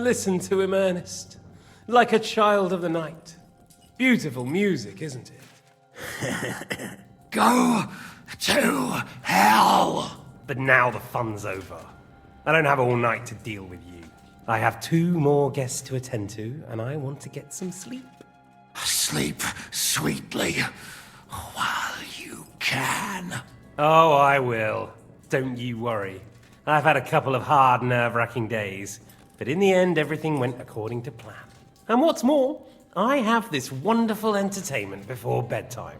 Listen to him, Ernest. Like a child of the night. Beautiful music, isn't it? Go to hell! But now the fun's over. I don't have all night to deal with you. I have 2 more guests to attend to, and I want to get some sleep. Sleep sweetly while you can. Oh, I will. Don't you worry. I've had a couple of hard, nerve-wracking days, but in the end, everything went according to plan. And what's more, I have this wonderful entertainment before bedtime.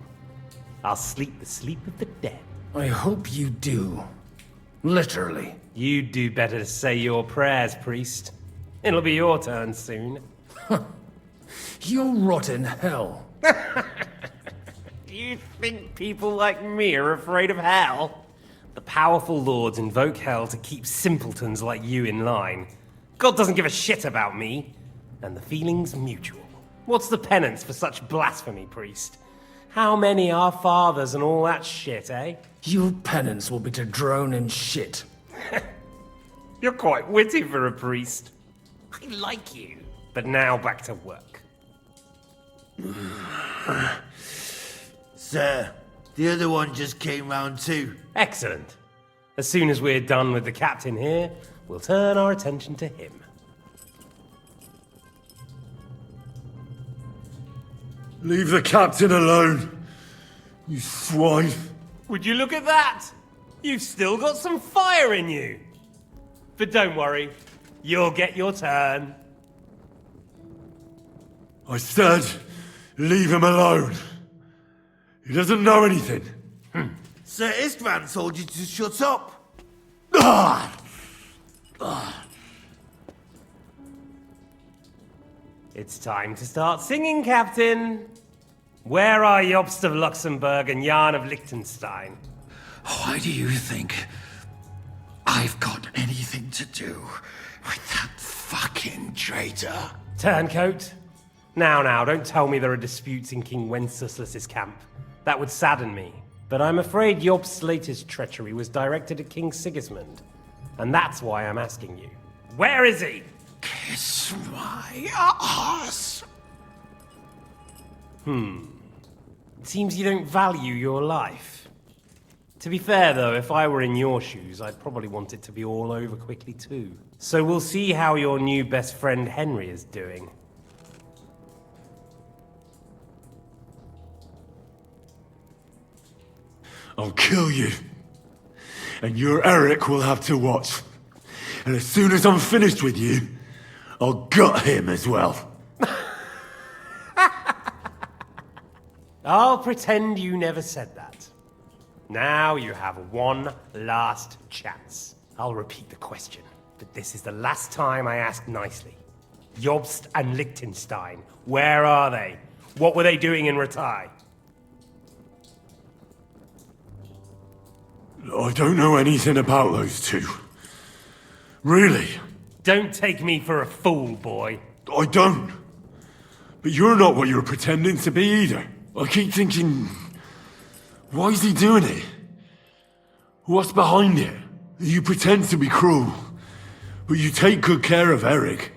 I'll sleep the sleep of the dead. I hope you do. Literally. You'd do better to say your prayers, priest. It'll be your turn soon. You'll rot in hell. You think people like me are afraid of hell? The powerful lords invoke hell to keep simpletons like you in line. God doesn't give a shit about me. And the feeling's mutual. What's the penance for such blasphemy, priest? How many are fathers and all that shit, eh? Your penance will be to drown in shit. You're quite witty for a priest. I like you. But now back to work. Sir, the other one just came round too. Excellent. As soon as we're done with the captain here, we'll turn our attention to him. Leave the captain alone, you swine. Would you look at that? You've still got some fire in you. But don't worry, you'll get your turn. I said, leave him alone. He doesn't know anything. Sir Istvan told you to shut up. It's time to start singing, Captain. Where are Jobst of Luxembourg and Jan of Liechtenstein? Why do you think I've got anything to do with that fucking traitor? Turncoat. Now, don't tell me there are disputes in King Wenceslas's camp. That would sadden me. But I'm afraid Jobst's latest treachery was directed at King Sigismund. And that's why I'm asking you. Where is he? Kiss my ass. It seems you don't value your life. To be fair, though, if I were in your shoes, I'd probably want it to be all over quickly, too. So we'll see how your new best friend Henry is doing. I'll kill you. And your Eric will have to watch. And as soon as I'm finished with you, I'll gut him as well. I'll pretend you never said that. Now you have one last chance. I'll repeat the question, but this is the last time I ask nicely. Jobst and Liechtenstein, where are they? What were they doing in Ratai? I don't know anything about those two. Really? Don't take me for a fool, boy. I don't. But you're not what you're pretending to be either. I keep thinking, why is he doing it? What's behind it? You pretend to be cruel, but you take good care of Eric.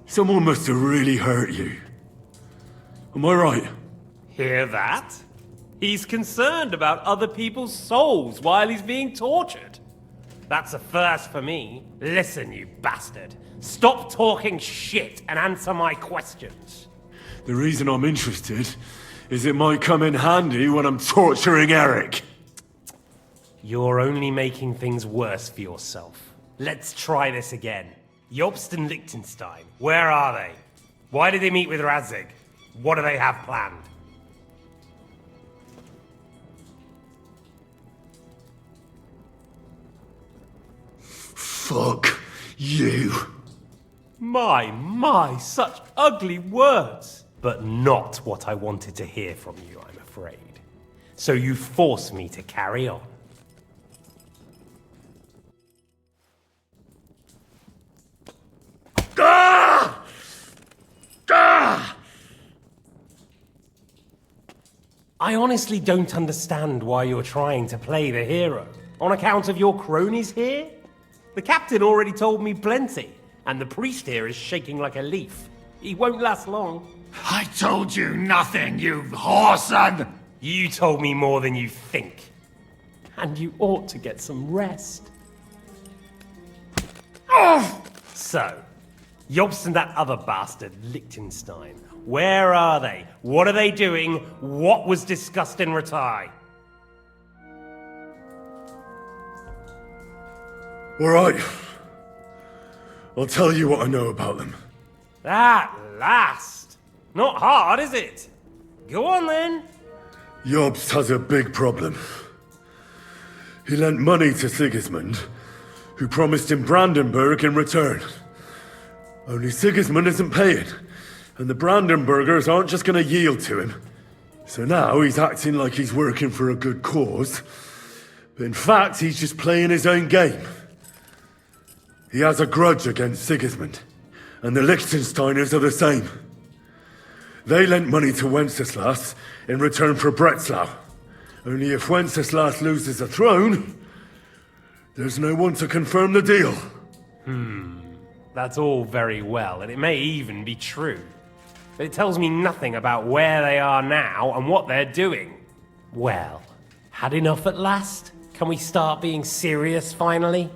Someone must have really hurt you. Am I right? Hear that? He's concerned about other people's souls while he's being tortured. That's a first for me. Listen, you bastard. Stop talking shit and answer my questions. The reason I'm interested is it might come in handy when I'm torturing Eric. You're only making things worse for yourself. Let's try this again. Jobst and Liechtenstein, where are they? Why did they meet with Radzig? What do they have planned? Fuck you. My, such ugly words. But not what I wanted to hear from you, I'm afraid. So you force me to carry on. Ah! Ah! I honestly don't understand why you're trying to play the hero. On account of your cronies here? The captain already told me plenty. And the priest here is shaking like a leaf. He won't last long. I told you nothing, you whoreson! You told me more than you think. And you ought to get some rest. Oh! So, Jobst and that other bastard, Liechtenstein. Where are they? What are they doing? What was discussed in Ratai? Alright. I'll tell you what I know about them. At last! Not hard, is it? Go on then. Jobst has a big problem. He lent money to Sigismund, who promised him Brandenburg in return. Only Sigismund isn't paying, and the Brandenburgers aren't just gonna yield to him. So now he's acting like he's working for a good cause, but in fact he's just playing his own game. He has a grudge against Sigismund, and the Liechtensteiners are the same. They lent money to Wenceslas in return for Breslau. Only if Wenceslas loses the throne, there's no one to confirm the deal. That's all very well, and it may even be true. But it tells me nothing about where they are now and what they're doing. Well, had enough at last? Can we start being serious finally?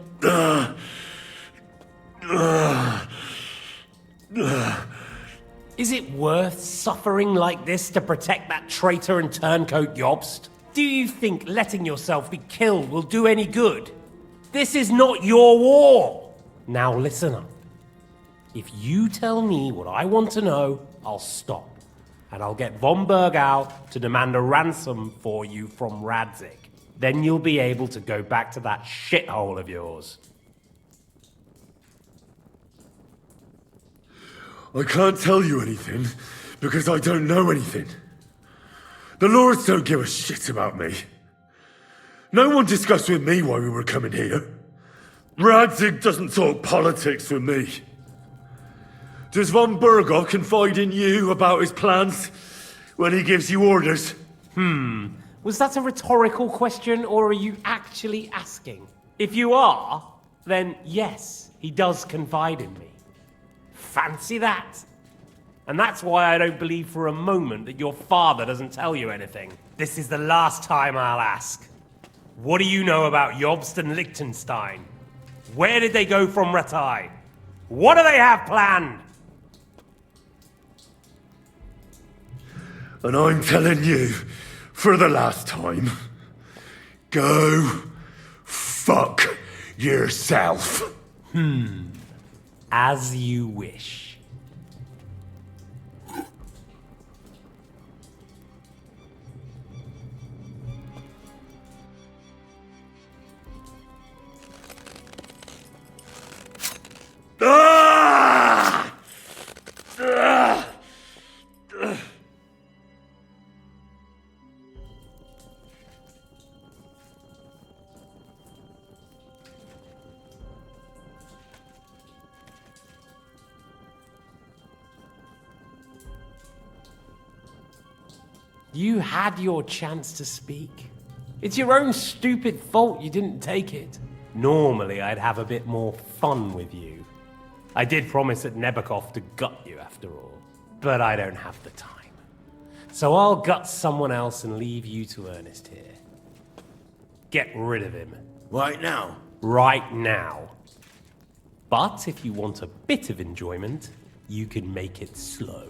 Is it worth suffering like this to protect that traitor and turncoat Jobst? Do you think letting yourself be killed will do any good? This is not your war! Now listen up. If you tell me what I want to know, I'll stop. And I'll get von Bergow to demand a ransom for you from Radzig. Then you'll be able to go back to that shithole of yours. I can't tell you anything, because I don't know anything. The Lords don't give a shit about me. No one discussed with me why we were coming here. Radzig doesn't talk politics with me. Does von Bergow confide in you about his plans when he gives you orders? Was that a rhetorical question, or are you actually asking? If you are, then yes, he does confide in me. Fancy that. And that's why I don't believe for a moment that your father doesn't tell you anything. This is the last time I'll ask. What do you know about Jobst and Liechtenstein? Where did they go from Ratai? What do they have planned? And I'm telling you, for the last time, go fuck yourself. As you wish. Ah! Ah! You had your chance to speak. It's your own stupid fault you didn't take it. Normally, I'd have a bit more fun with you. I did promise at Nebakov to gut you after all, but I don't have the time. So I'll gut someone else and leave you to Ernest here. Get rid of him. Right now. Right now. But if you want a bit of enjoyment, you can make it slow.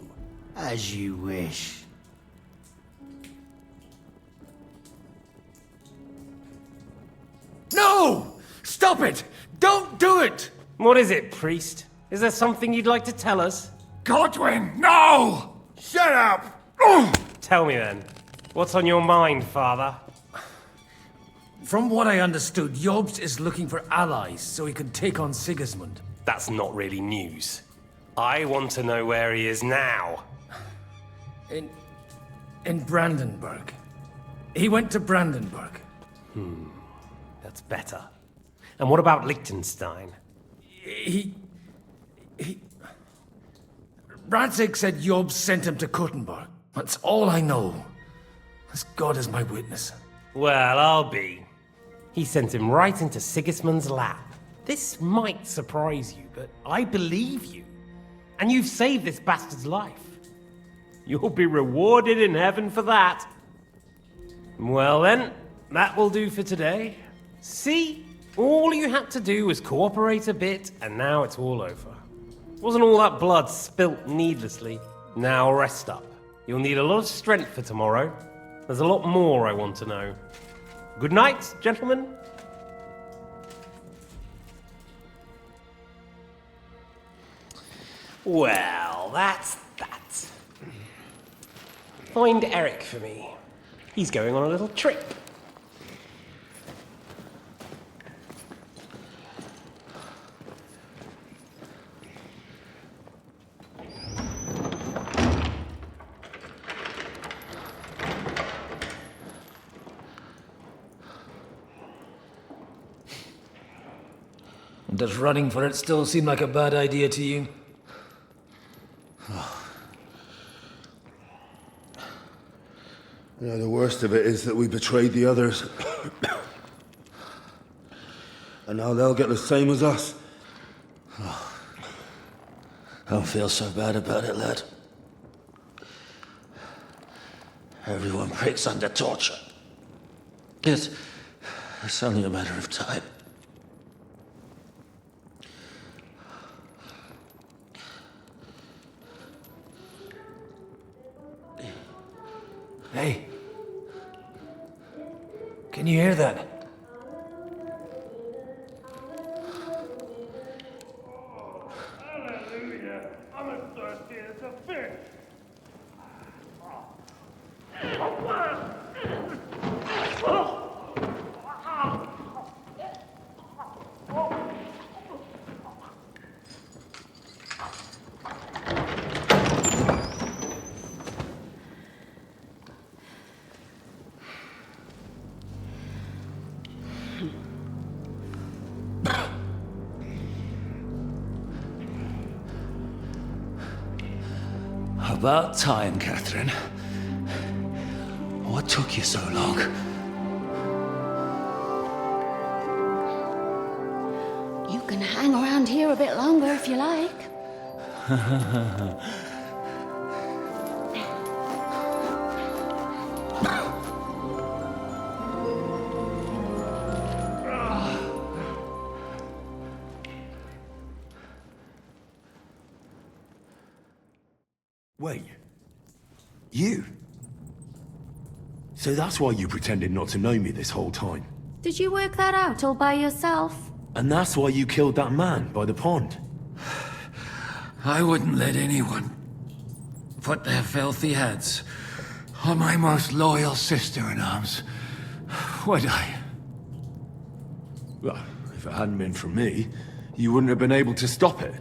As you wish. No! Stop it! Don't do it! What is it, priest? Is there something you'd like to tell us? Godwin, no! Shut up! Tell me then. What's on your mind, father? From what I understood, Jobst is looking for allies so he can take on Sigismund. That's not really news. I want to know where he is now. In Brandenburg. He went to Brandenburg. That's better. And what about Liechtenstein? Radzig said Jobst sent him to Kuttenberg. That's all I know. As God is my witness. Well, I'll be. He sent him right into Sigismund's lap. This might surprise you, but I believe you. And you've saved this bastard's life. You'll be rewarded in heaven for that. Well then, that will do for today. See? All you had to do was cooperate a bit, and now it's all over. Wasn't all that blood spilt needlessly. Now rest up. You'll need a lot of strength for tomorrow. There's a lot more I want to know. Good night, gentlemen. Well, that's that. Find Eric for me. He's going on a little trip. Does running for it still seem like a bad idea to you? The worst of it is that we betrayed the others. And now they'll get the same as us. Don't feel so bad about it, lad. Everyone breaks under torture. It's only a matter of time. Hey. Can you hear that? Hallelujah. I'm as thirsty as a fish. About time, Catherine. What took you so long? You can hang around here a bit longer if you like. Wait. You? So that's why you pretended not to know me this whole time? Did you work that out all by yourself? And that's why you killed that man by the pond? I wouldn't let anyone put their filthy heads on my most loyal sister-in-arms, would I? Well, if it hadn't been for me, you wouldn't have been able to stop it.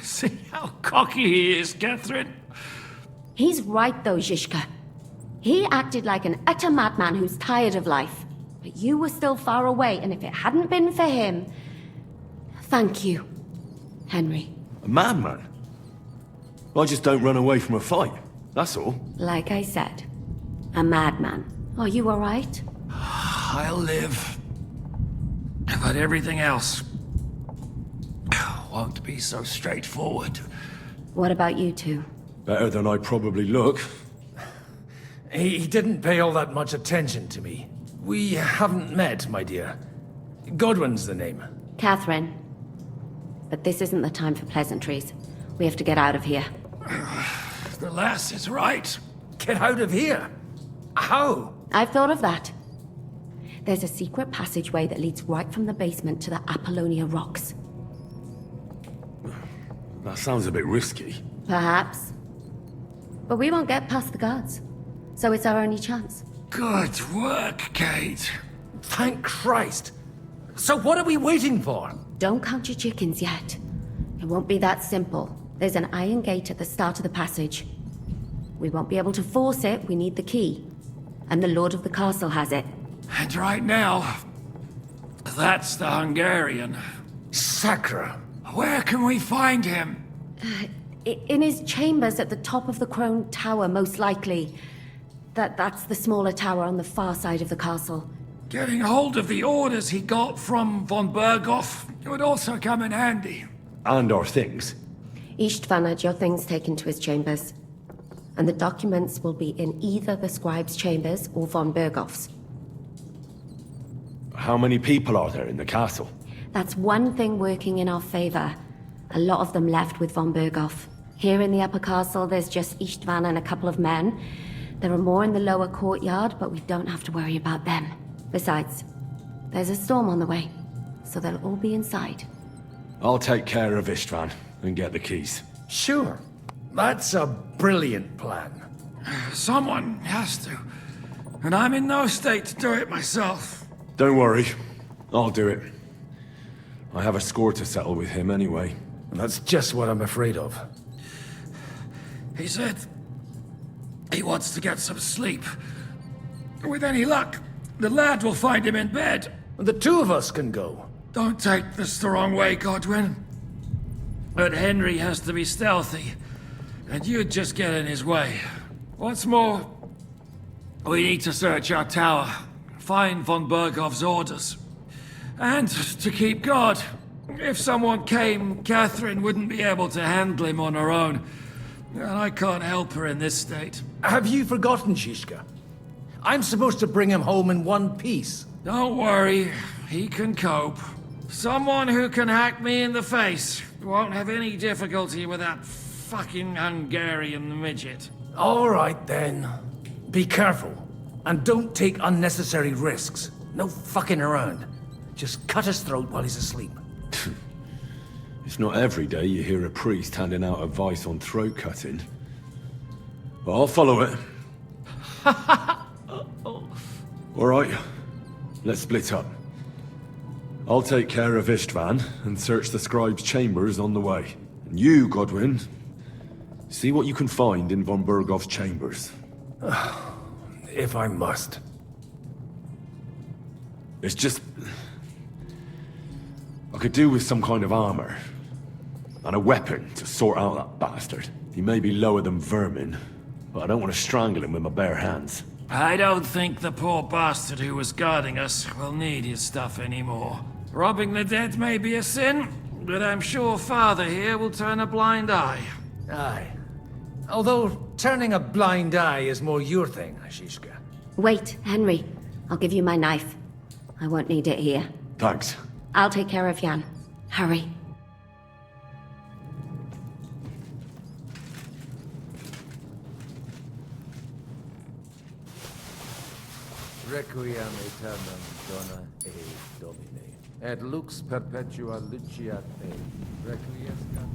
See how cocky he is, Catherine? He's right though, Zizka. He acted like an utter madman who's tired of life. But you were still far away, and if it hadn't been for him... Thank you, Henry. A madman? I just don't run away from a fight, that's all. Like I said, a madman. Are you alright? I'll live. But everything else won't be so straightforward. What about you two? Better than I probably look. He didn't pay all that much attention to me. We haven't met, my dear. Godwin's the name. Catherine. But this isn't the time for pleasantries. We have to get out of here. The lass is right. Get out of here! How? I've thought of that. There's a secret passageway that leads right from the basement to the Apollonia Rocks. That sounds a bit risky. Perhaps. But we won't get past the guards. So it's our only chance. Good work, Kate. Thank Christ! So what are we waiting for? Don't count your chickens yet. It won't be that simple. There's an iron gate at the start of the passage. We won't be able to force it, we need the key. And the Lord of the Castle has it. And right now, that's the Hungarian. Sacra! Where can we find him? In his chambers at the top of the Crone Tower, most likely. That's the smaller tower on the far side of the castle. Getting hold of the orders he got from von Bergow would also come in handy. And our things. Istvan had your things taken to his chambers. And the documents will be in either the scribe's chambers or von Bergow's. How many people are there in the castle? That's one thing working in our favor. A lot of them left with von Bergow. Here in the upper castle, there's just Istvan and a couple of men. There are more in the lower courtyard, but we don't have to worry about them. Besides, there's a storm on the way, so they'll all be inside. I'll take care of Istvan and get the keys. Sure. That's a brilliant plan. Someone has to. And I'm in no state to do it myself. Don't worry, I'll do it. I have a score to settle with him anyway. That's just what I'm afraid of. He said he wants to get some sleep. With any luck, the lad will find him in bed. The two of us can go. Don't take this the wrong way, Godwin. But Henry has to be stealthy, and you'd just get in his way. What's more, we need to search our tower, find von Bergow's orders, and to keep guard. If someone came, Catherine wouldn't be able to handle him on her own, and I can't help her in this state. Have you forgotten, Shishka? I'm supposed to bring him home in one piece. Don't worry, he can cope. Someone who can hack me in the face won't have any difficulty with that fucking Hungarian midget. All right, then. Be careful. And don't take unnecessary risks. No fucking around. Just cut his throat while he's asleep. It's not every day you hear a priest handing out advice on throat cutting. But I'll follow it. Alright, let's split up. I'll take care of Istvan and search the scribe's chambers on the way. And you, Godwin, see what you can find in von Bergow's chambers. If I must. It's just... I could do with some kind of armor. And a weapon to sort out that bastard. He may be lower than vermin, but I don't want to strangle him with my bare hands. I don't think the poor bastard who was guarding us will need his stuff anymore. Robbing the dead may be a sin, but I'm sure Father here will turn a blind eye. Aye. Although, turning a blind eye is more your thing, Shishka. Wait, Henry. I'll give you my knife. I won't need it here. Thanks. I'll take care of Jan. Hurry. Requiem aeternam dona e Domine, et lux perpetua luceat e requiescat.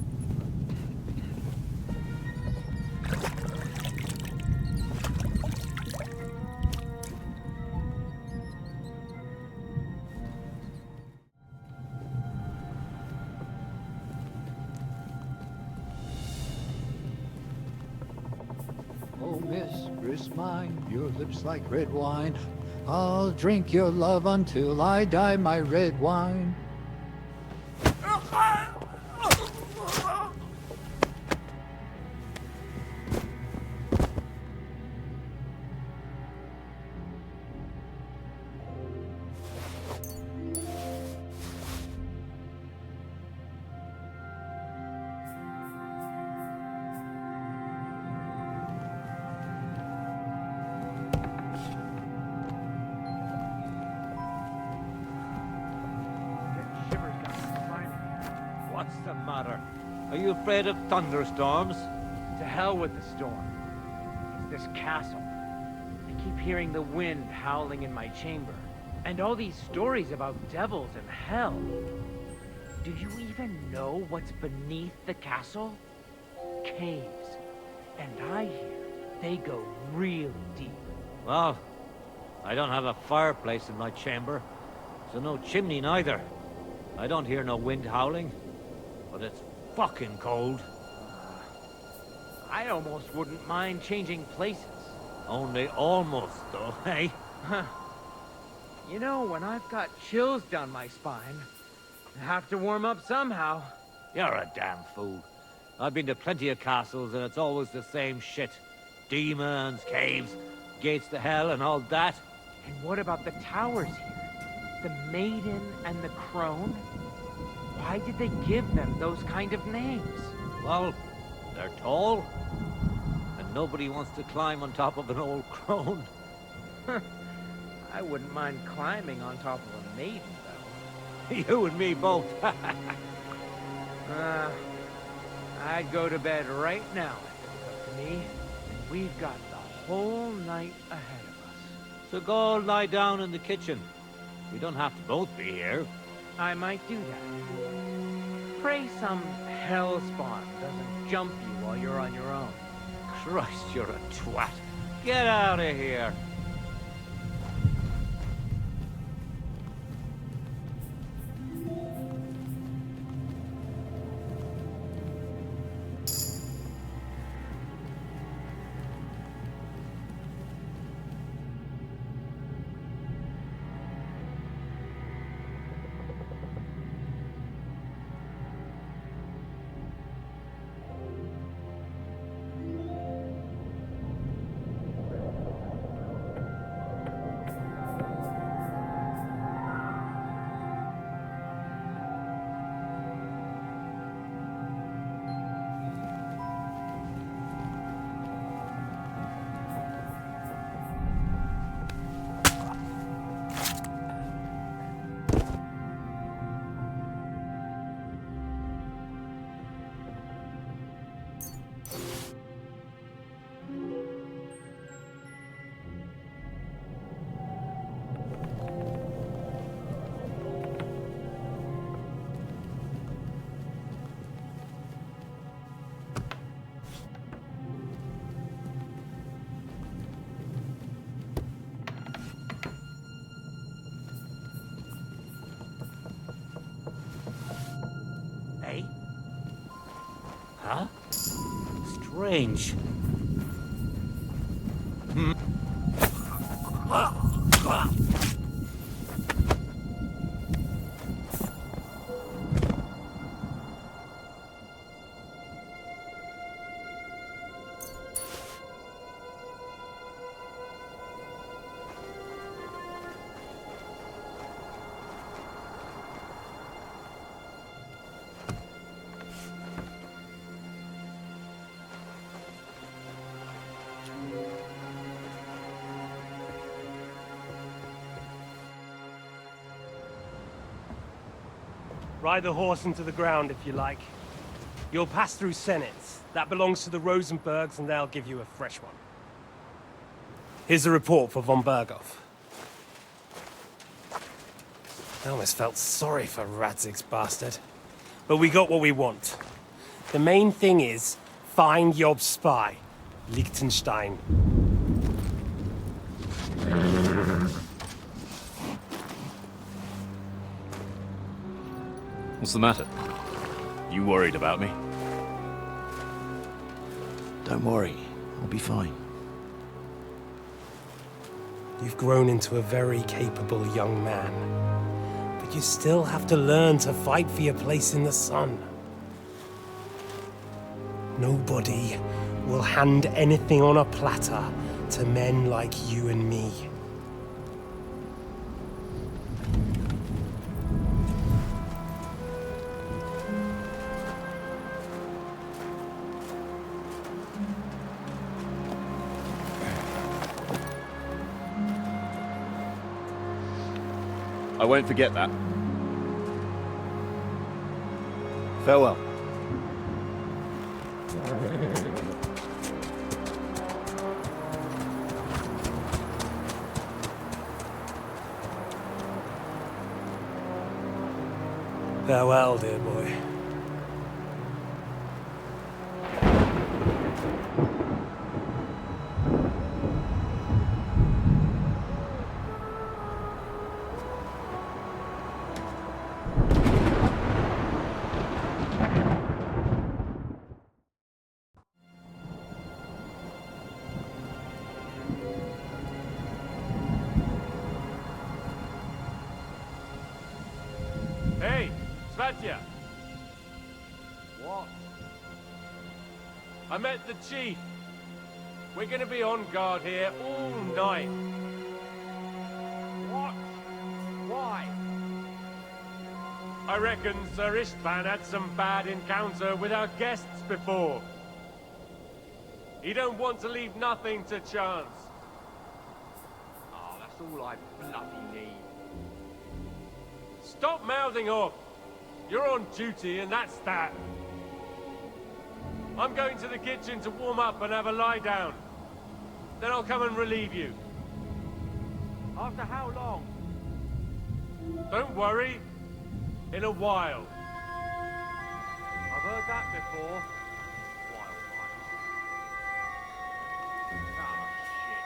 Oh, mistress mine, your lips like red wine. I'll drink your love until I die, my red wine. What's the matter? Are you afraid of thunderstorms? To hell with the storm. It's this castle. I keep hearing the wind howling in my chamber. And all these stories about devils and hell. Do you even know what's beneath the castle? Caves. And I hear they go really deep. Well, I don't have a fireplace in my chamber, so no chimney neither. I don't hear no wind howling, but it's fucking cold. I almost wouldn't mind changing places. Only almost, though, eh? Huh. You know, when I've got chills down my spine, I have to warm up somehow. You're a damn fool. I've been to plenty of castles, and it's always the same shit. Demons, caves, gates to hell, and all that. And what about the towers here? The Maiden and the Crone? Why did they give them those kind of names? Well, they're tall. And nobody wants to climb on top of an old crone. I wouldn't mind climbing on top of a maiden, though. You and me both. I'd go to bed right now if it was up to me. And we've got the whole night ahead of us. So go lie down in the kitchen. We don't have to both be here. I might do that. Pray some hellspawn doesn't jump you while you're on your own. Christ, you're a twat. Get out of here. Hey? Huh? Strange. Ride the horse into the ground if you like. You'll pass through Senates. That belongs to the Rosenbergs, and they'll give you a fresh one. Here's a report for von Bergow. I almost felt sorry for Radzig's bastard. But we got what we want. The main thing is, find Job's spy, Liechtenstein. What's the matter? You worried about me? Don't worry, I'll be fine. You've grown into a very capable young man. But you still have to learn to fight for your place in the sun. Nobody will hand anything on a platter to men like you and me. I won't forget that. Farewell. Farewell, dear boy. Hey, Svatya! What? I met the chief. We're gonna be on guard here all night. I reckon Sir Istvan had some bad encounter with our guests before. He don't want to leave nothing to chance. Oh, that's all I bloody need. Stop mouthing off! You're on duty and that's that. I'm going to the kitchen to warm up and have a lie down. Then I'll come and relieve you. After how long? Don't worry. In a while. I've heard that before. While. Ah, shit.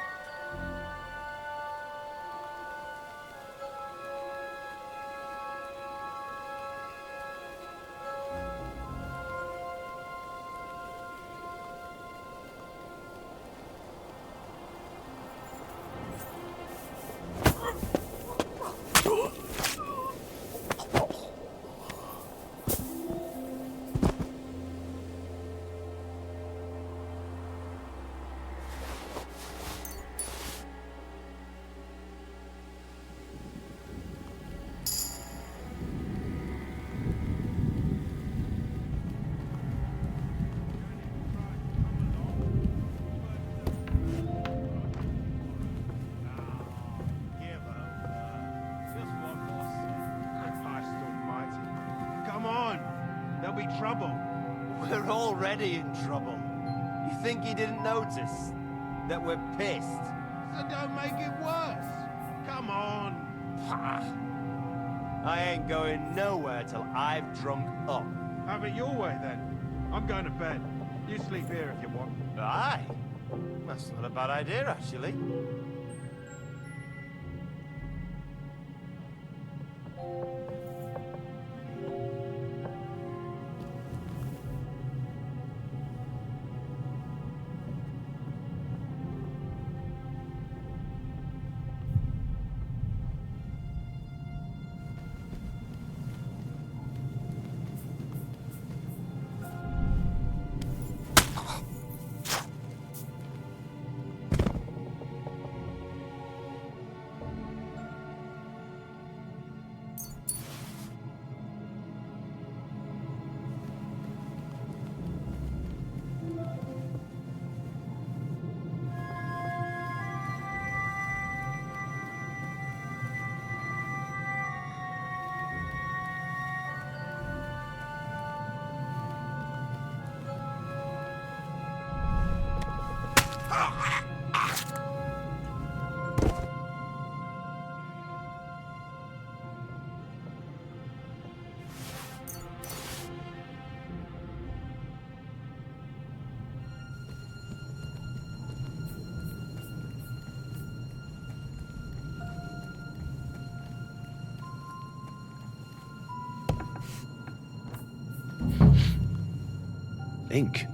Trouble. We're already in trouble. You think he didn't notice that we're pissed? So don't make it worse. Come on. I ain't going nowhere till I've drunk up. Have it your way then. I'm going to bed. You sleep here if you want. Aye. That's not a bad idea, actually. Ink.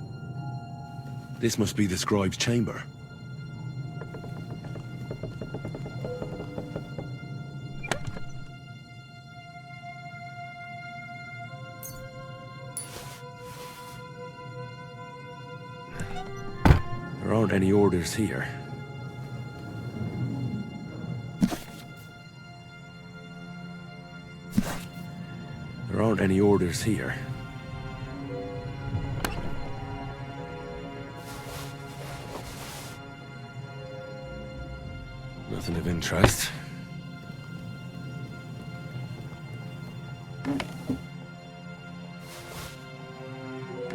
This must be the scribe's chamber. There aren't any orders here. There aren't any orders here. Nothing of interest.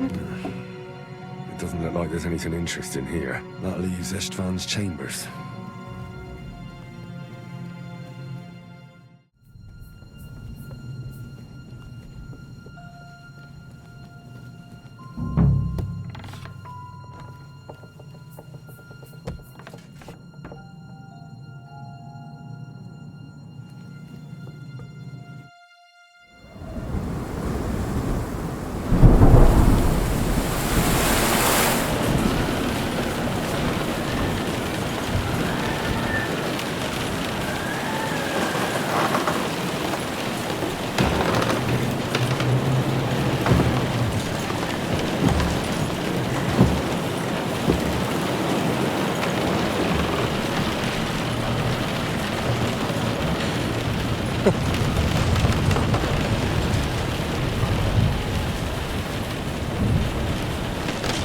It doesn't look like there's anything interesting here. That leaves Istvan's chambers.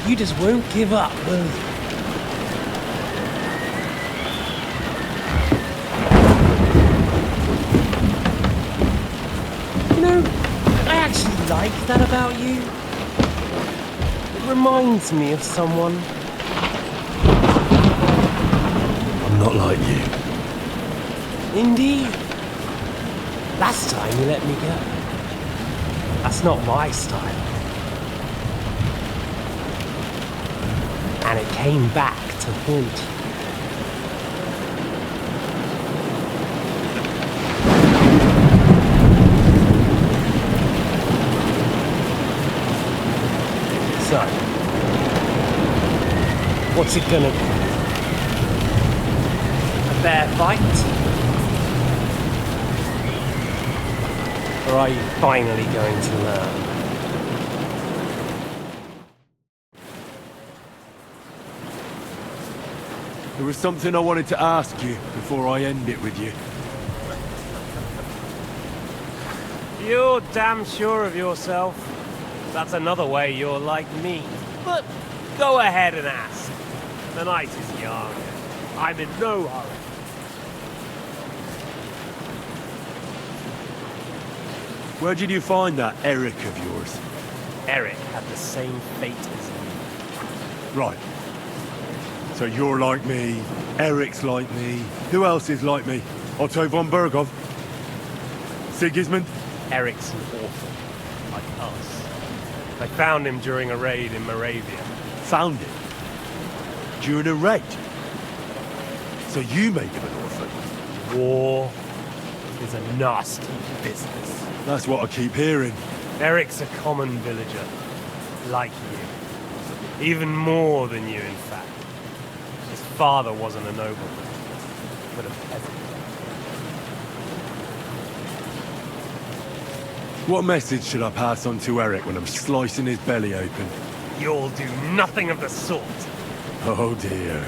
You just won't give up, will you? You know, I actually like that about you. It reminds me of someone. I'm not like you. Indeed. Last time you let me go. That's not my style. And it came back to haunt you. So, what's it gonna be? A fair fight? Or are you finally going to learn? There was something I wanted to ask you before I end it with you. You're damn sure of yourself. That's another way you're like me. But go ahead and ask. The night is young. I'm in no hurry. Where did you find that Eric of yours? Eric had the same fate as you. Right. So you're like me, Eric's like me. Who else is like me? Otto von Bergow? Sigismund? Eric's an orphan, like us. I found him during a raid in Moravia. Found him? During a raid? So you made him an orphan? War is a nasty business. That's what I keep hearing. Eric's a common villager, like you. Even more than you, in fact. His father wasn't a nobleman, but a peasant. What message should I pass on to Eric when I'm slicing his belly open? You'll do nothing of the sort. Oh dear.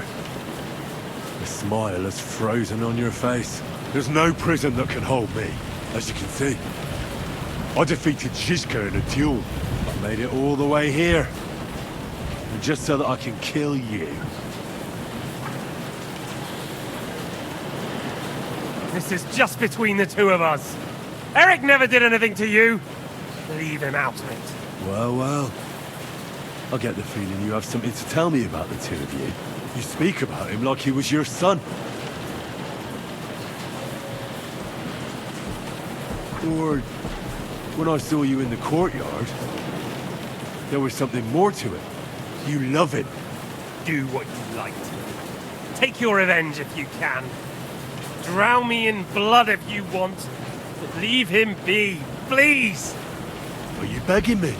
The smile has frozen on your face. There's no prison that can hold me, as you can see. I defeated Zizka in a duel. I made it all the way here. And just so that I can kill you. This is just between the two of us. Eric never did anything to you. Leave him out of it. Well, well. I get the feeling you have something to tell me about the two of you. You speak about him like he was your son. Or, when I saw you in the courtyard, there was something more to it. You love it. Do what you like to. Take your revenge if you can. Drown me in blood if you want. But leave him be, please! Are you begging me?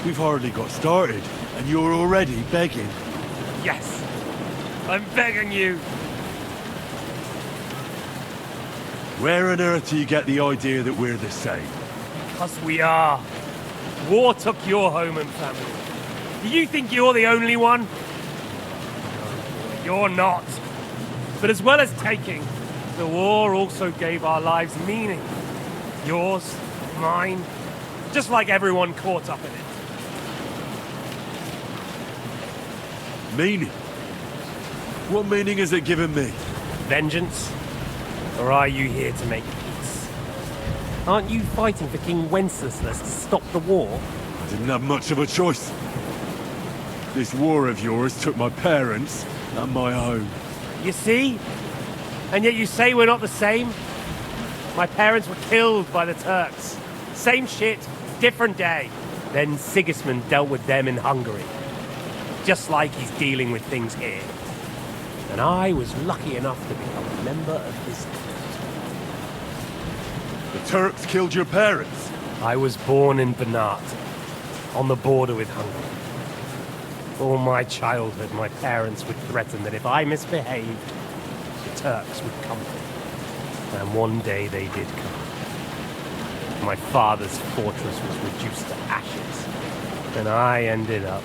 We've hardly got started, and you're already begging. Yes, I'm begging you. Where on earth do you get the idea that we're the same? Because we are. War took your home and family. Do you think you're the only one? No, you're not. But as well as taking, the war also gave our lives meaning. Yours, mine, just like everyone caught up in it. Meaning? What meaning has it given me? Vengeance? Or are you here to make peace? Aren't you fighting for King Wenceslas to stop the war? I didn't have much of a choice. This war of yours took my parents and my home. You see? And yet you say we're not the same? My parents were killed by the Turks. Same shit, different day. Then Sigismund dealt with them in Hungary. Just like he's dealing with things here. And I was lucky enough to become a member of his court. The Turks killed your parents? I was born in Banat, on the border with Hungary. All my childhood, my parents would threaten that if I misbehaved, the Turks would come for me. And one day they did come. My father's fortress was reduced to ashes. And I ended up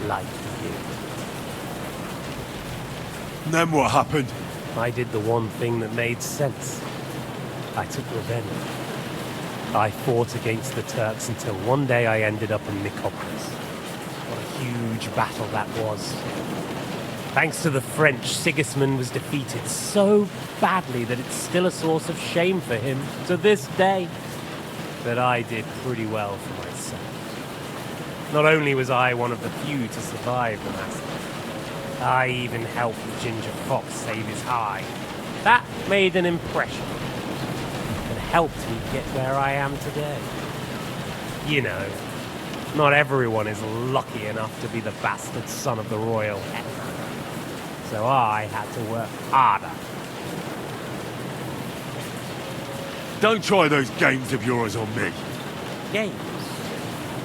like you. And then what happened? I did the one thing that made sense. I took revenge. I fought against the Turks until one day I ended up in Nicopolis. What a huge battle that was. Thanks to the French, Sigismund was defeated so badly that it's still a source of shame for him to this day. But I did pretty well for myself. Not only was I one of the few to survive the massacre, I even helped the Ginger Fox save his hide. That made an impression and helped me get where I am today. You know, not everyone is lucky enough to be the bastard son of the royal hetman. So I had to work harder. Don't try those games of yours on me. Games?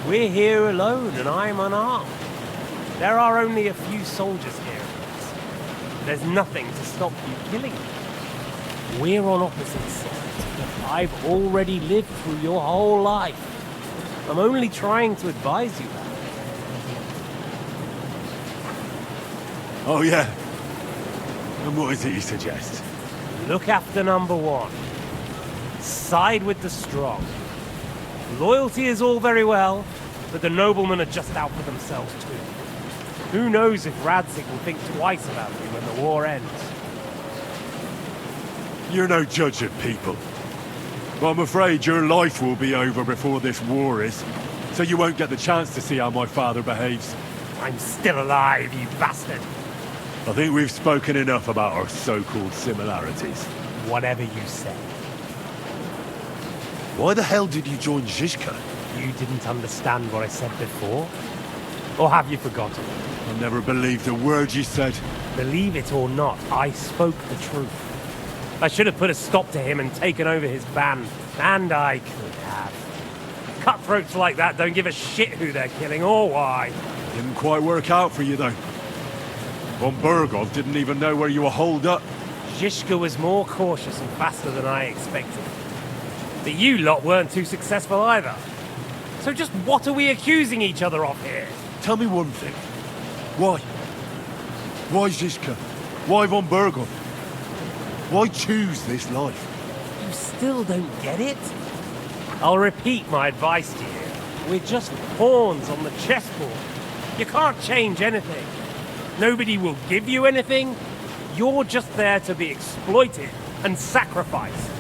We're here alone and I'm unarmed. There are only a few soldiers here. There's nothing to stop you killing me. We're on opposite sides. I've already lived through your whole life. I'm only trying to advise you that. Oh yeah? And what is it you suggest? Look after number one. Side with the strong. Loyalty is all very well, but the noblemen are just out for themselves too. Who knows if Radzig will think twice about you when the war ends. You're no judge of people. But I'm afraid your life will be over before this war is, so you won't get the chance to see how my father behaves. I'm still alive, you bastard! I think we've spoken enough about our so-called similarities. Whatever you say. Why the hell did you join Zizka? You didn't understand what I said before? Or have you forgotten? I never believed a word you said. Believe it or not, I spoke the truth. I should have put a stop to him and taken over his band. And I could have. Cutthroats like that don't give a shit who they're killing or why. Didn't quite work out for you though. Von Bergow didn't even know where you were holed up. Zizka was more cautious and faster than I expected. But you lot weren't too successful either. So just what are we accusing each other of here? Tell me one thing. Why? Why Zizka? Why Von Bergow? Why choose this life? You still don't get it? I'll repeat my advice to you. We're just pawns on the chessboard. You can't change anything. Nobody will give you anything. You're just there to be exploited and sacrificed.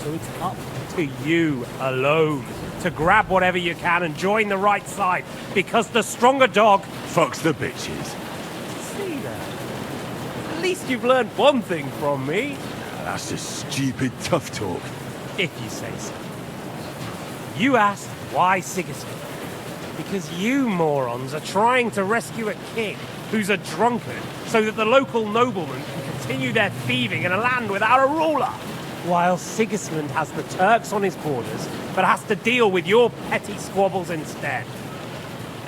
So it's up to you alone to grab whatever you can and join the right side, because the stronger dog fucks the bitches. See that? At least you've learned one thing from me. That's just stupid tough talk. If you say so. You asked why Sigismund? Because you morons are trying to rescue a king who's a drunkard so that the local noblemen can continue their thieving in a land without a ruler. While Sigismund has the Turks on his borders, but has to deal with your petty squabbles instead.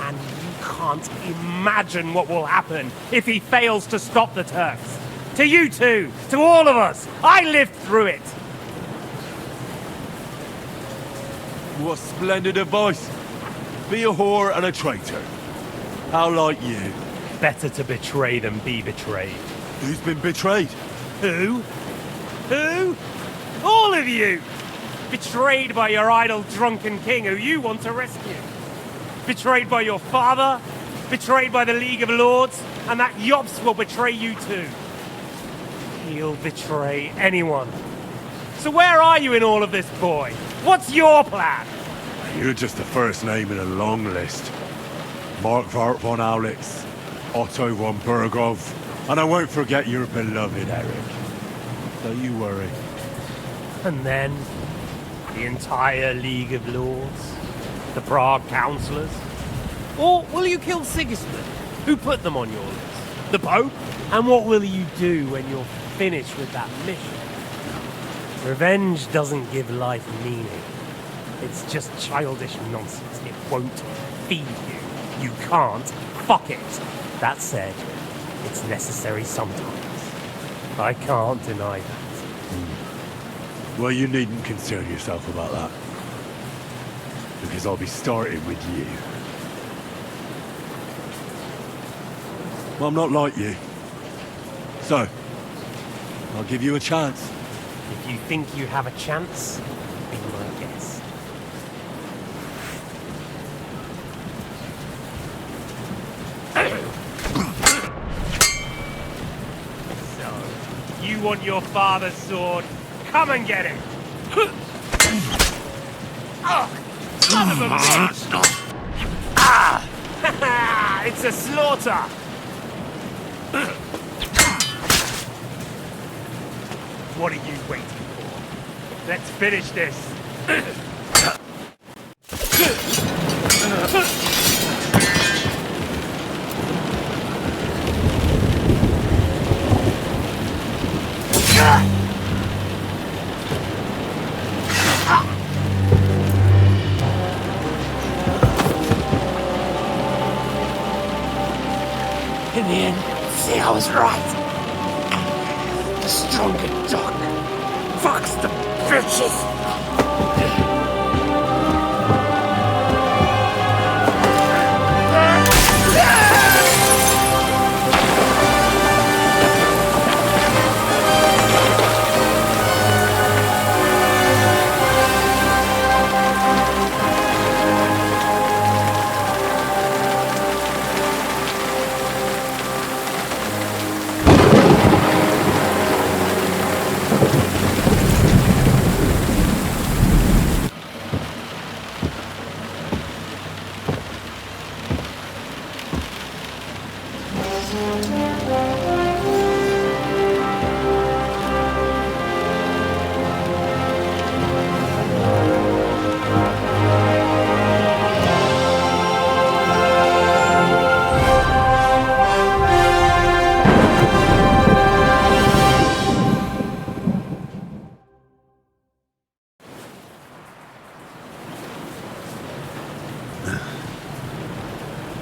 And you can't imagine what will happen if he fails to stop the Turks. To you two, to all of us, I lived through it. What splendid advice. Be a whore and a traitor. How like you. Better to betray than be betrayed. Who's been betrayed? Who? Who? All of you! Betrayed by your idle drunken king who you want to rescue. Betrayed by your father. Betrayed by the League of Lords. And that Yops will betray you too. He'll betray anyone. So where are you in all of this, boy? What's your plan? You're just the first name in a long list. Mark von Aulitz, Otto von Bergow, and I won't forget your beloved Eric. Don't you worry. And then, the entire League of Lords? The Prague Councillors? Or will you kill Sigismund? Who put them on your list? The Pope? And what will you do when you're finished with that mission? Revenge doesn't give life meaning. It's just childish nonsense. It won't feed you. You can't fuck it. That said, it's necessary sometimes. I can't deny that. Well, you needn't concern yourself about that. Because I'll be starting with you. Well, I'm not like you. So, I'll give you a chance. If you think you have a chance, be my guest. want your father's sword? Come and get it! Son of a bitch! Ah! It's a slaughter! What are you waiting for? Let's finish this! In the end, see, I was right. The stronger dog. Fucks the bitches.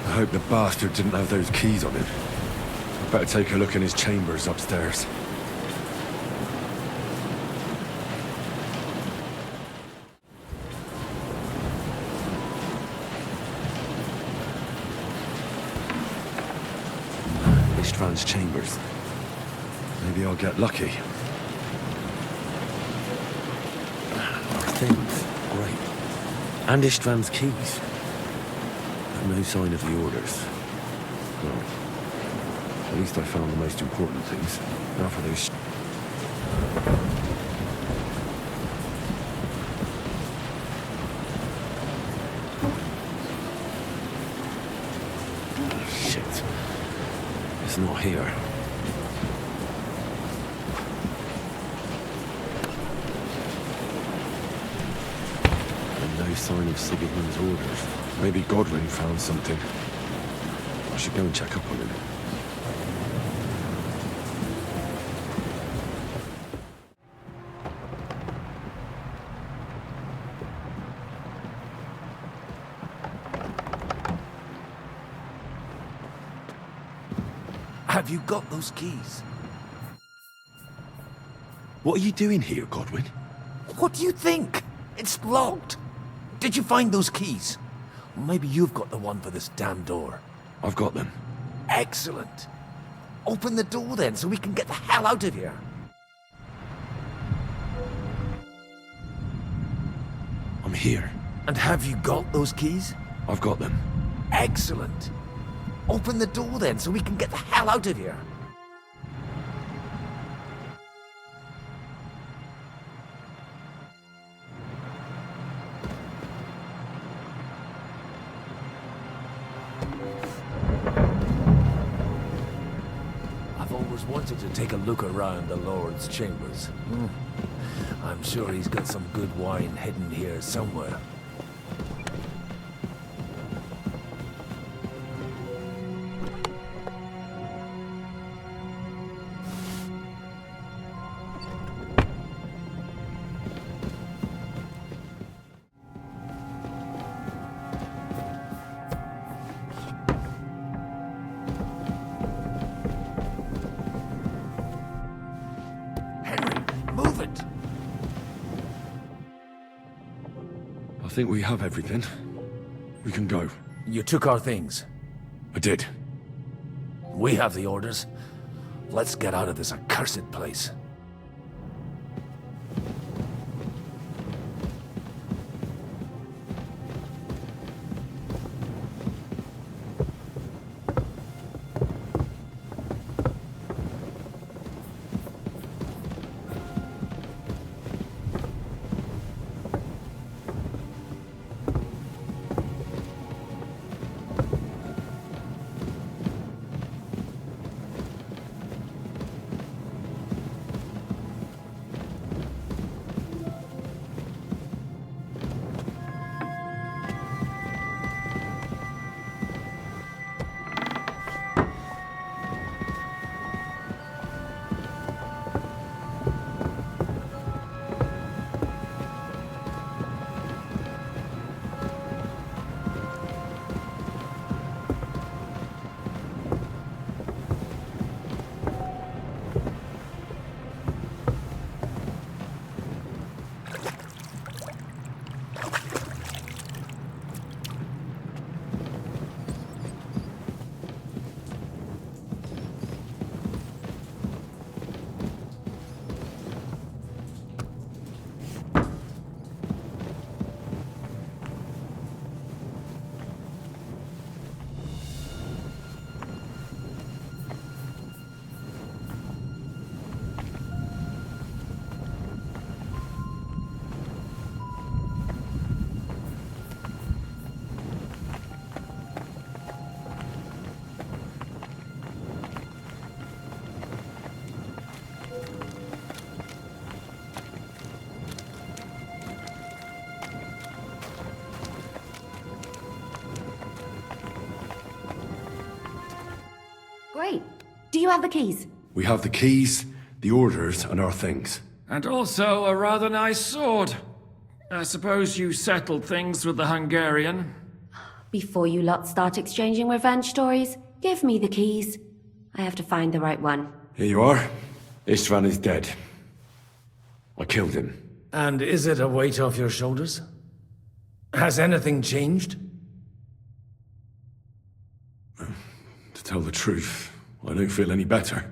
I hope the bastard didn't have those keys on him. I'd better take a look in his chambers upstairs. Istvan's chambers. Maybe I'll get lucky. Our things. Great. And Istvan's keys. No sign of the orders. Well, at least I found the most important things. Now for those... Shit. It's not here. And no sign of Sigismund's orders. Maybe Godwin found something. I should go and check up on him. Have you got those keys? What are you doing here, Godwin? What do you think? It's locked. Did you find those keys? Maybe you've got the one for this damn door. I've got them. Excellent. Open the door then, so we can get the hell out of here. I'm here. And have you got those keys? I've got them. Excellent. Open the door then, so we can get the hell out of here. Wanted to take a look around the Lord's chambers. I'm sure he's got some good wine hidden here somewhere. I think we have everything. We can go. You took our things. I did. We have the orders. Let's get out of this accursed place. Do you have the keys? We have the keys, the orders, and our things. And also a rather nice sword. I suppose you settled things with the Hungarian. Before you lot start exchanging revenge stories, give me the keys. I have to find the right one. Here you are. Istvan is dead. I killed him. And is it a weight off your shoulders? Has anything changed? To tell the truth, I don't feel any better.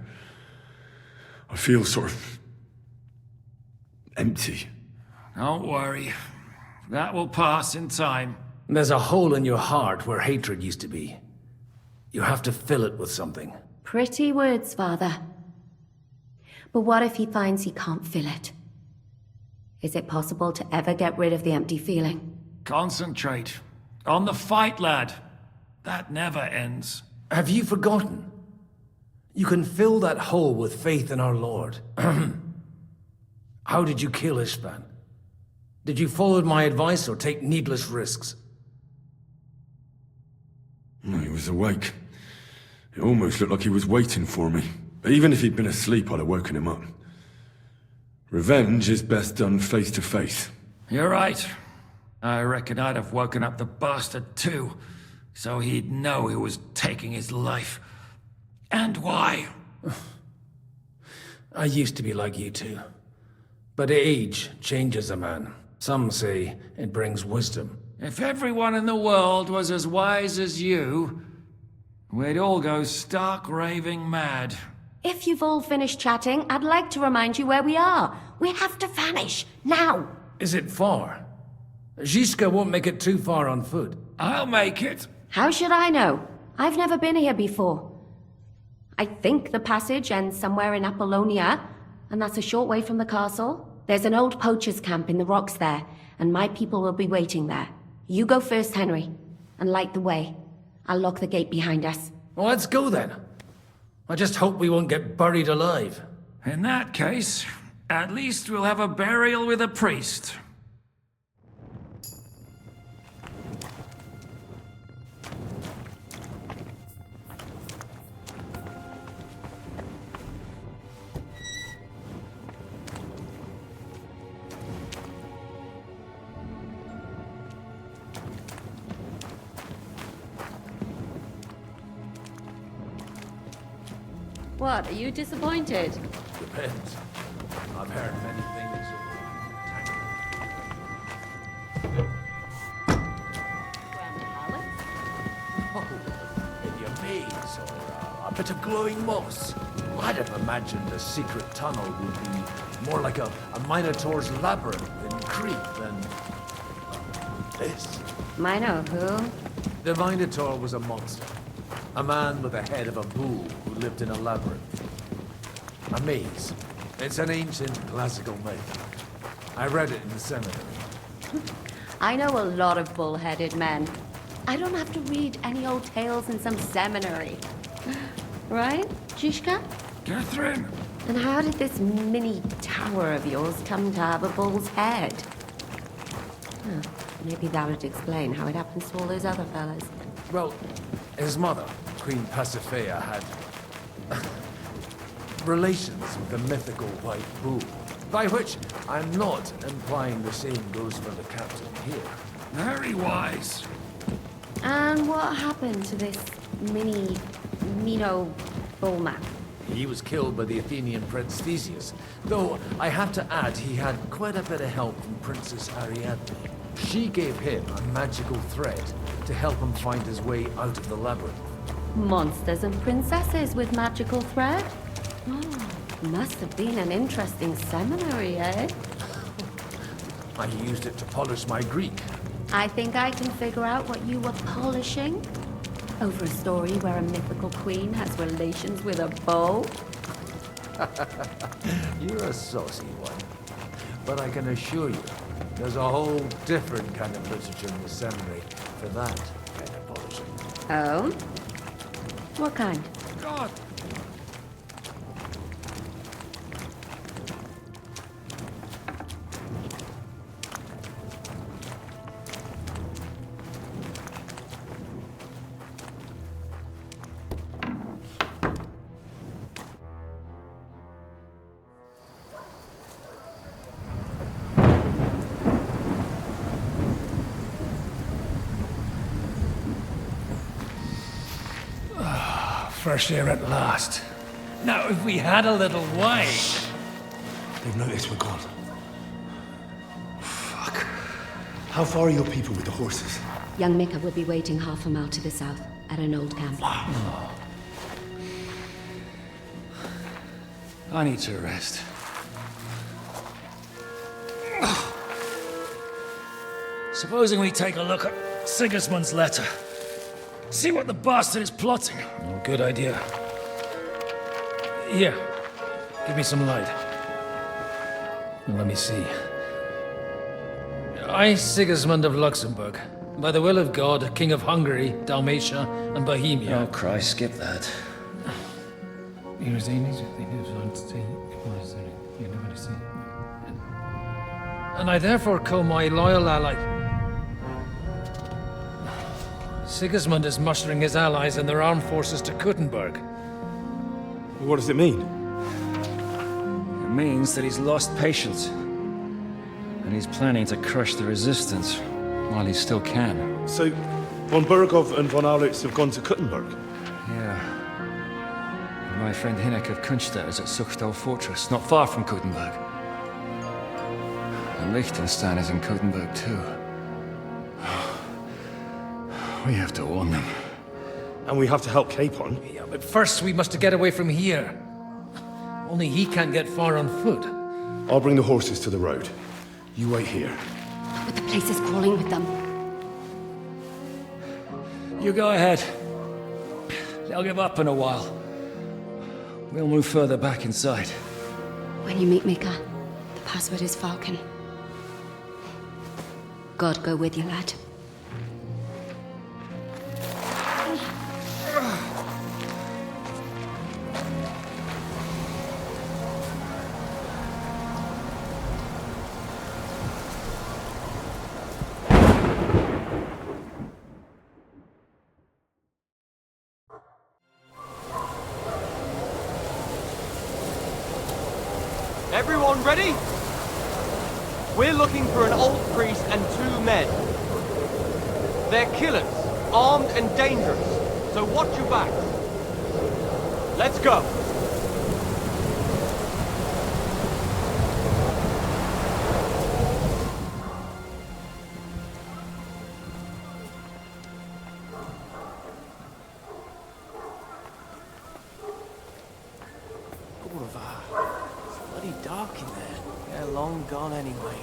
I feel sort of empty. Don't worry. That will pass in time. There's a hole in your heart where hatred used to be. You have to fill it with something. Pretty words, Father. But what if he finds he can't fill it? Is it possible to ever get rid of the empty feeling? Concentrate. On the fight, lad. That never ends. Have you forgotten? You can fill that hole with faith in our Lord. How did you kill Istvan? Did you follow my advice or take needless risks? He was awake. It almost looked like he was waiting for me. But even if he'd been asleep, I'd have woken him up. Revenge is best done face to face. You're right. I reckon I'd have woken up the bastard too, so he'd know who was taking his life. And why. I used to be like you two. But age changes a man. Some say it brings wisdom. If everyone in the world was as wise as you, we'd all go stark raving mad. If you've all finished chatting, I'd like to remind you where we are. We have to vanish, now! Is it far? Zizka won't make it too far on foot. I'll make it. How should I know? I've never been here before. I think the passage ends somewhere in Apollonia, and that's a short way from the castle. There's an old poacher's camp in the rocks there, and my people will be waiting there. You go first, Henry, and light the way. I'll lock the gate behind us. Well, let's go then. I just hope we won't get buried alive. In that case, at least we'll have a burial with a priest. What, are you disappointed? Depends. I've heard many things maybe a maze or a bit of glowing moss. I'd have imagined a secret tunnel would be more like a Minotaur's labyrinth in Crete than this. Mino who? The Minotaur was a monster. A man with the head of a bull who lived in a labyrinth. A maze. It's an ancient classical myth. I read it in the seminary. I know a lot of bull-headed men. I don't have to read any old tales in some seminary. Right, Zizka? Catherine? And how did this mini tower of yours come to have a bull's head? Huh, maybe that would explain how it happens to all those other fellas. Well, his mother, Queen Pasiphae, had relations with the mythical white bull. By which, I'm not implying the same goes for the captain here. Very wise. And what happened to this Mino bullman? He was killed by the Athenian Prince Theseus, though I have to add he had quite a bit of help from Princess Ariadne. She gave him a magical thread to help him find his way out of the labyrinth. Monsters and princesses with magical thread? Oh, must have been an interesting seminary, eh? I used it to polish my Greek. I think I can figure out what you were polishing. Over a story where a mythical queen has relations with a bull? You're a saucy one. But I can assure you, there's a whole different kind of literature in the seminary for that kind of polishing. Oh? What kind? God! fresh air at last. Now, if we had a little wine... They've noticed we're gone. Fuck. How far are your people with the horses? Young Mika will be waiting half a mile to the south, at an old camp. Oh. I need to rest. Supposing we take a look at Sigismund's letter. See what the bastard is plotting. Oh, good idea. Here, give me some light. Let me see. I, Sigismund of Luxembourg, by the will of God, King of Hungary, Dalmatia, and Bohemia. Oh, Christ, skip that. And I therefore call my loyal ally... Sigismund is mustering his allies and their armed forces to Kuttenberg. What does it mean? It means that he's lost patience. And he's planning to crush the resistance while he still can. So, von Bergow and von Aulitz have gone to Kuttenberg? Yeah. And my friend Hinnek of Kunstadt is at Suchtal Fortress, not far from Kuttenberg. And Liechtenstein is in Kuttenberg too. We have to warn them. And we have to help Capon? Yeah, but first we must get away from here. Only he can't get far on foot. I'll bring the horses to the road. You wait here. But the place is crawling with them. You go ahead. They'll give up in a while. We'll move further back inside. When you meet Mika, the password is Falcon. God go with you, lad. Everyone ready? We're looking for an old priest and 2 men. They're killers, armed and dangerous, so watch your backs. Let's go. Dark in there. They're long gone anyway.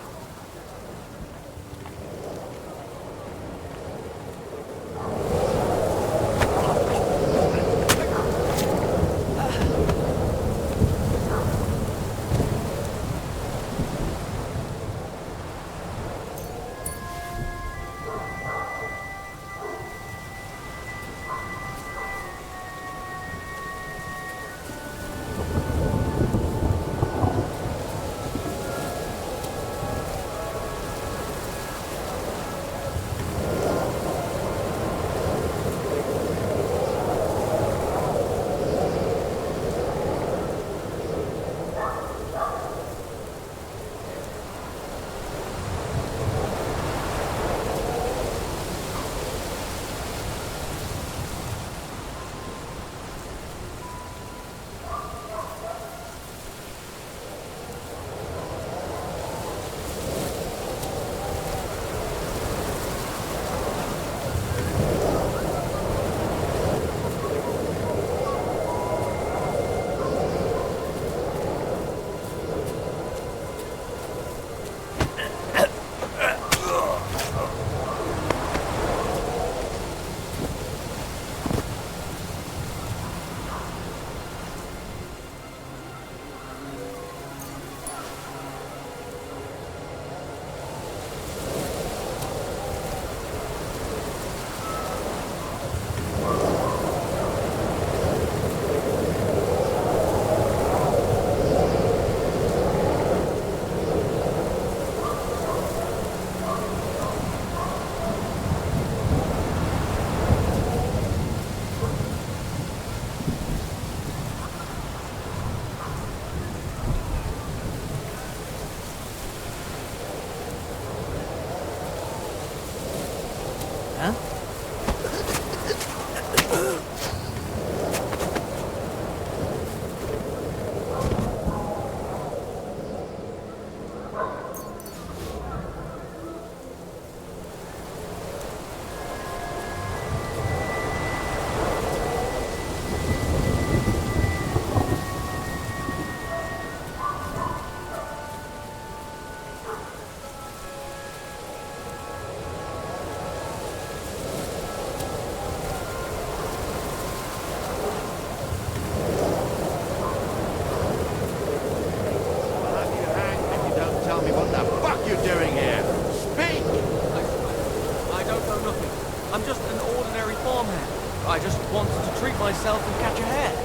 I'm just an ordinary farmhand. I just wanted to treat myself and catch a hare.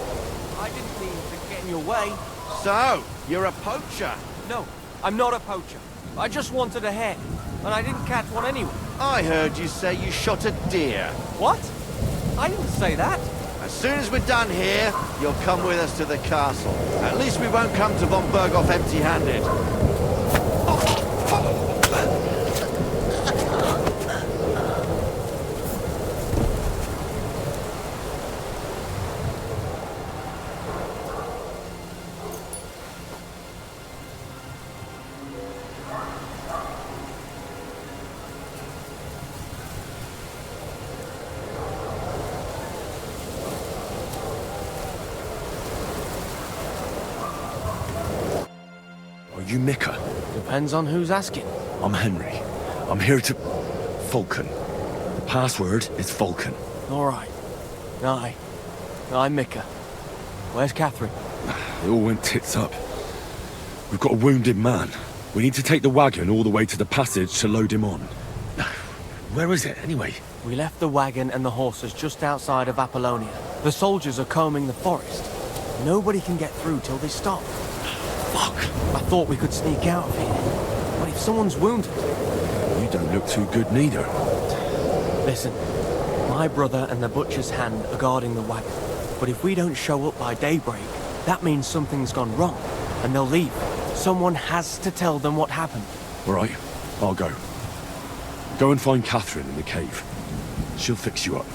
I didn't mean to get in your way. So, you're a poacher? No, I'm not a poacher. I just wanted a hare, and I didn't catch one anyway. I heard you say you shot a deer. What? I didn't say that. As soon as we're done here, you'll come with us to the castle. At least we won't come to von Bergow empty-handed. Are you Mika? Depends on who's asking. I'm Henry. I'm here to... Falcon. The password is Falcon. All right. I'm Mika. Where's Catherine? It all went tits up. We've got a wounded man. We need to take the wagon all the way to the passage to load him on. Where is it, anyway? We left the wagon and the horses just outside of Apollonia. The soldiers are combing the forest. Nobody can get through till they stop. Fuck! I thought we could sneak out of here. But if someone's wounded... You don't look too good neither. Listen, my brother and the butcher's hand are guarding the wagon. But if we don't show up by daybreak, that means something's gone wrong, and they'll leave. Someone has to tell them what happened. All right, I'll go. Go and find Catherine in the cave. She'll fix you up.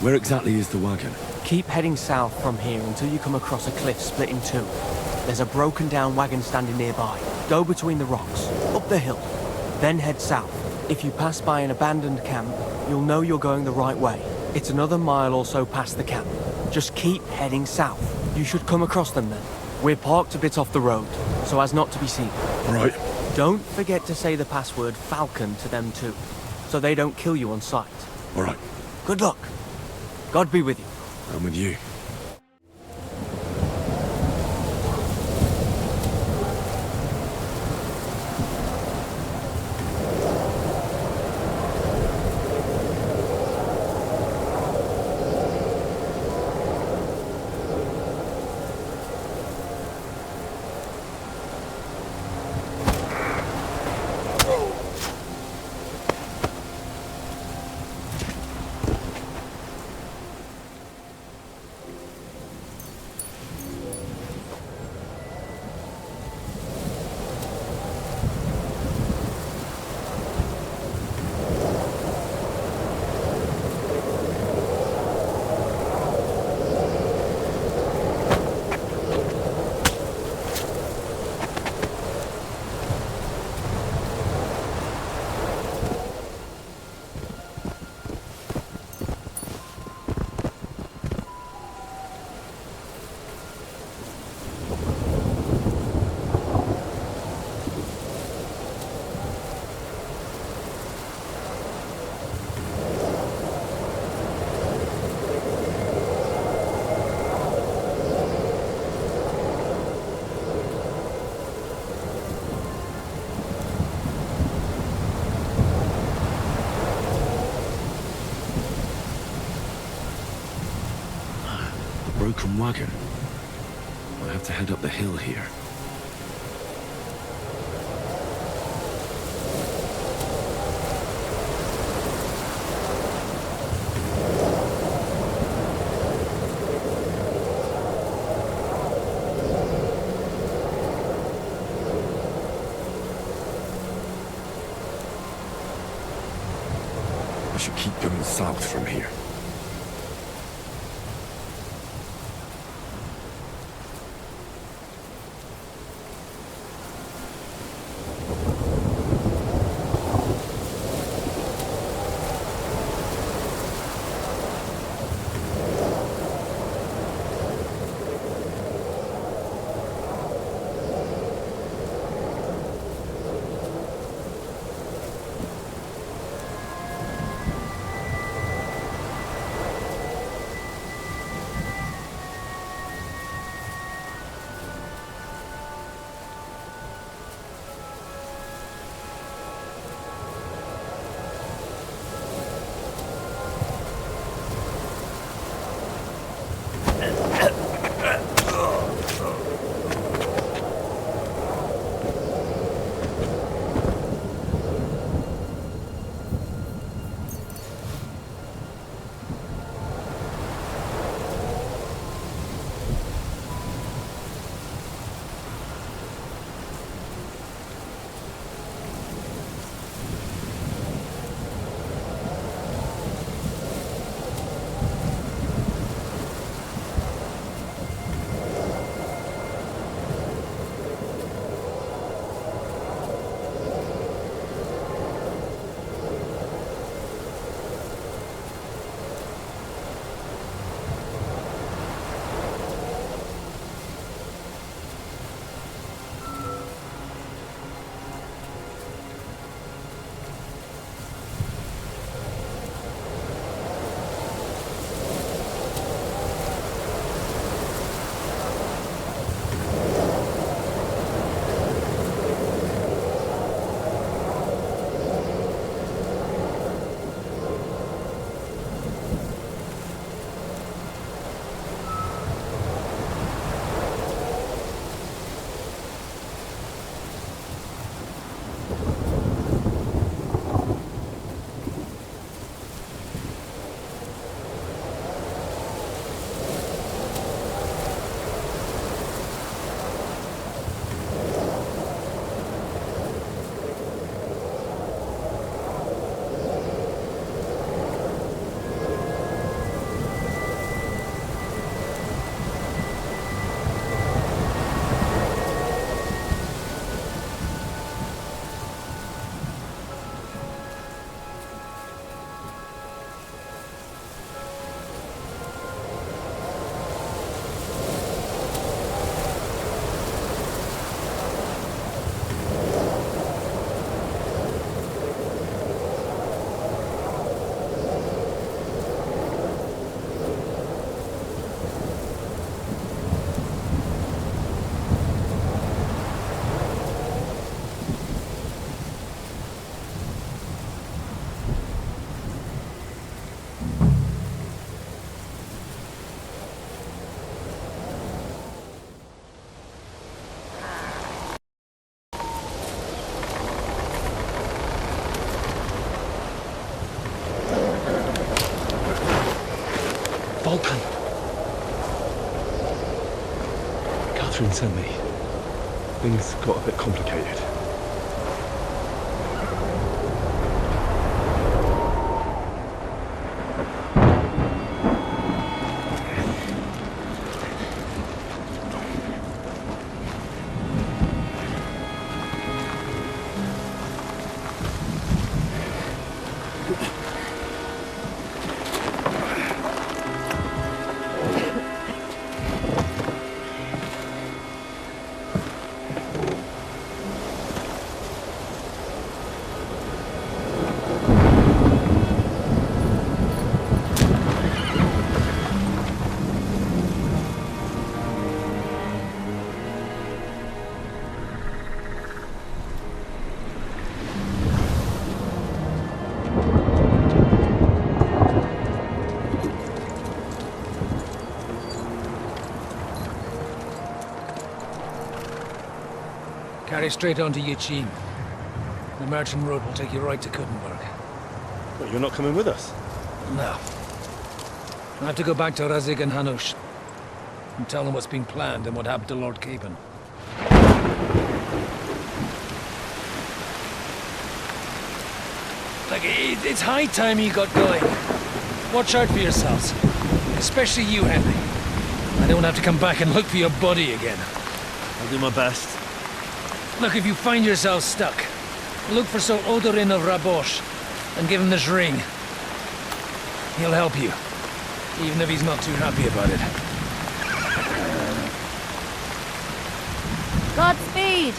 Where exactly is the wagon? Keep heading south from here until you come across a cliff split in two. There's a broken down wagon standing nearby. Go between the rocks, up the hill, then head south. If you pass by an abandoned camp, you'll know you're going the right way. It's another mile or so past the camp. Just keep heading south. You should come across them then. We're parked a bit off the road, so as not to be seen. All right. Don't forget to say the password Falcon to them too, so they don't kill you on sight. All right. Good luck. God be with you. I'm with you. Broken wagon. I have to head up the hill here. I should keep going south from here. Volkan. Catherine sent me. Things got a bit complicated. Carry straight on to Yichin. The merchant road will take you right to Kuttenberg. But you're not coming with us? No. I have to go back to Razik and Hanush and tell them what's been planned and what happened to Lord Capen. Like, it's high time you got going. Watch out for yourselves. Especially you, Henry. I don't have to come back and look for your body again. I'll do my best. Look, if you find yourself stuck, look for Sir Odorin of Rabosh and give him this ring. He'll help you, even if he's not too happy about it. Godspeed!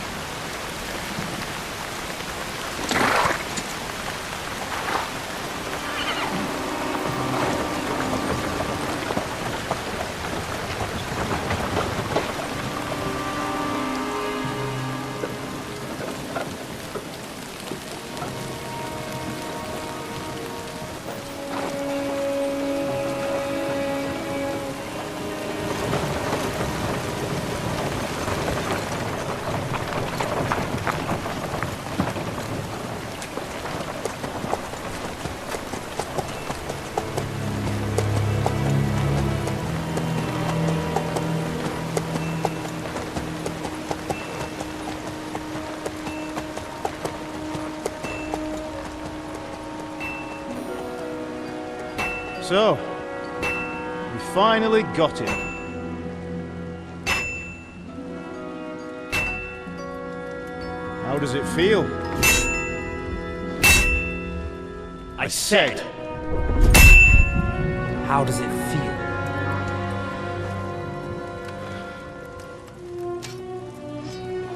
So, we finally got him. How does it feel? I said, how does it feel?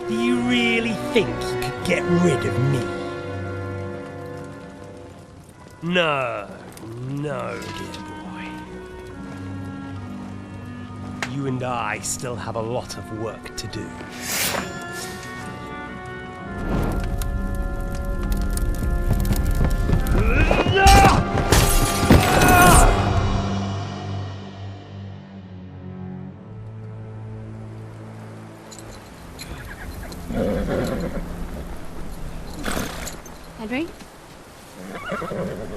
Do you really think you could get rid of me? No, no, dear boy. You and I still have a lot of work to do. Henry?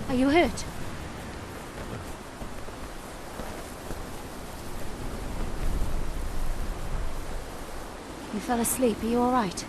Are you hurt? You fell asleep. Are you all right?